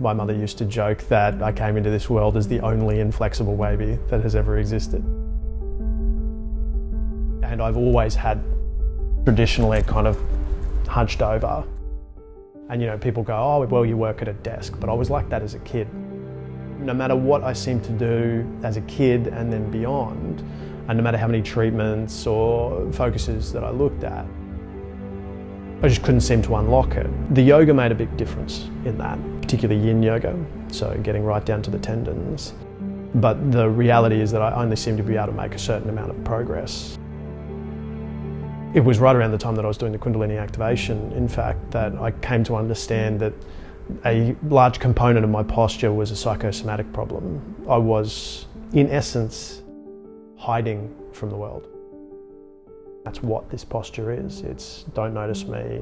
My mother used to joke that I came into this world as the only inflexible baby that has ever existed. And I've always had traditionally kind of hunched over. And people go, oh, well, you work at a desk, but I was like that as a kid. No matter what I seemed to do as a kid and then beyond, and no matter how many treatments or focuses that I looked at, I just couldn't seem to unlock it. The yoga made a big difference in that, particularly yin yoga, so getting right down to the tendons. But the reality is that I only seemed to be able to make a certain amount of progress. It was right around the time that I was doing the Kundalini Activation, in fact, that I came to understand that a large component of my posture was a psychosomatic problem. I was, in essence, hiding from the world. That's what this posture is. It's don't notice me,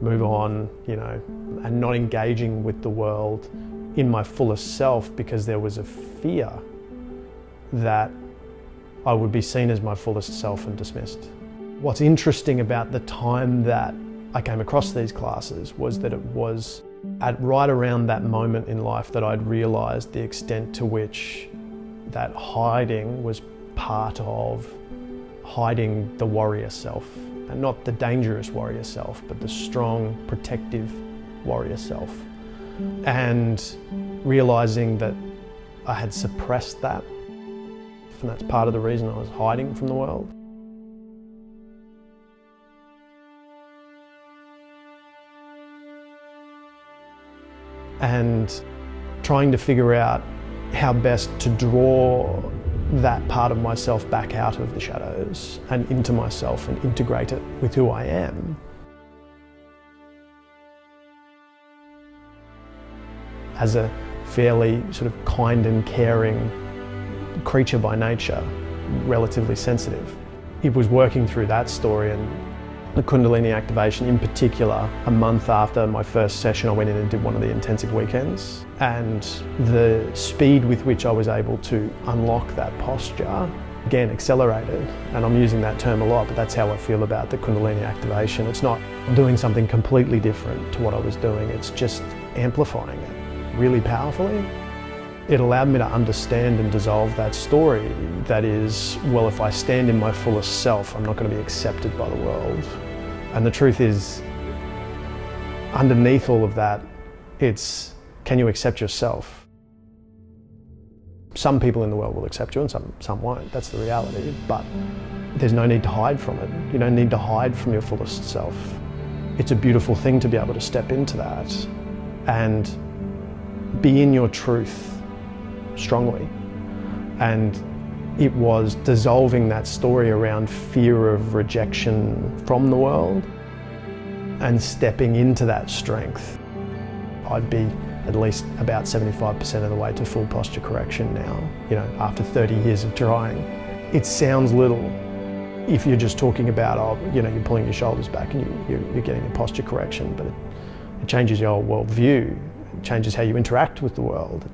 move on, and not engaging with the world in my fullest self because there was a fear that I would be seen as my fullest self and dismissed. What's interesting about the time that I came across these classes was that it was at right around that moment in life that I'd realised the extent to which that hiding was part of hiding the warrior self, and not the dangerous warrior self, but the strong, protective warrior self. And realising that I had suppressed that, and that's part of the reason I was hiding from the world. And trying to figure out how best to draw that part of myself back out of the shadows and into myself and integrate it with who I am. As a fairly sort of kind and caring creature by nature, relatively sensitive, it was working through that story, and the Kundalini Activation in particular, a month after my first session I went in and did one of the intensive weekends, and the speed with which I was able to unlock that posture, again, accelerated. And I'm using that term a lot, but that's how I feel about the Kundalini Activation. It's not doing something completely different to what I was doing, it's just amplifying it really powerfully. It allowed me to understand and dissolve that story that is, well, if I stand in my fullest self, I'm not going to be accepted by the world. And the truth is, underneath all of that, it's, can you accept yourself? Some people in the world will accept you and some won't, that's the reality, but there's no need to hide from it. You don't need to hide from your fullest self. It's a beautiful thing to be able to step into that and be in your truth strongly. And it was dissolving that story around fear of rejection from the world and stepping into that strength. I'd be at least about 75% of the way to full posture correction now, after 30 years of trying. It sounds little if you're just talking about, you're pulling your shoulders back and you're getting a posture correction, but it changes your whole worldview, it changes how you interact with the world.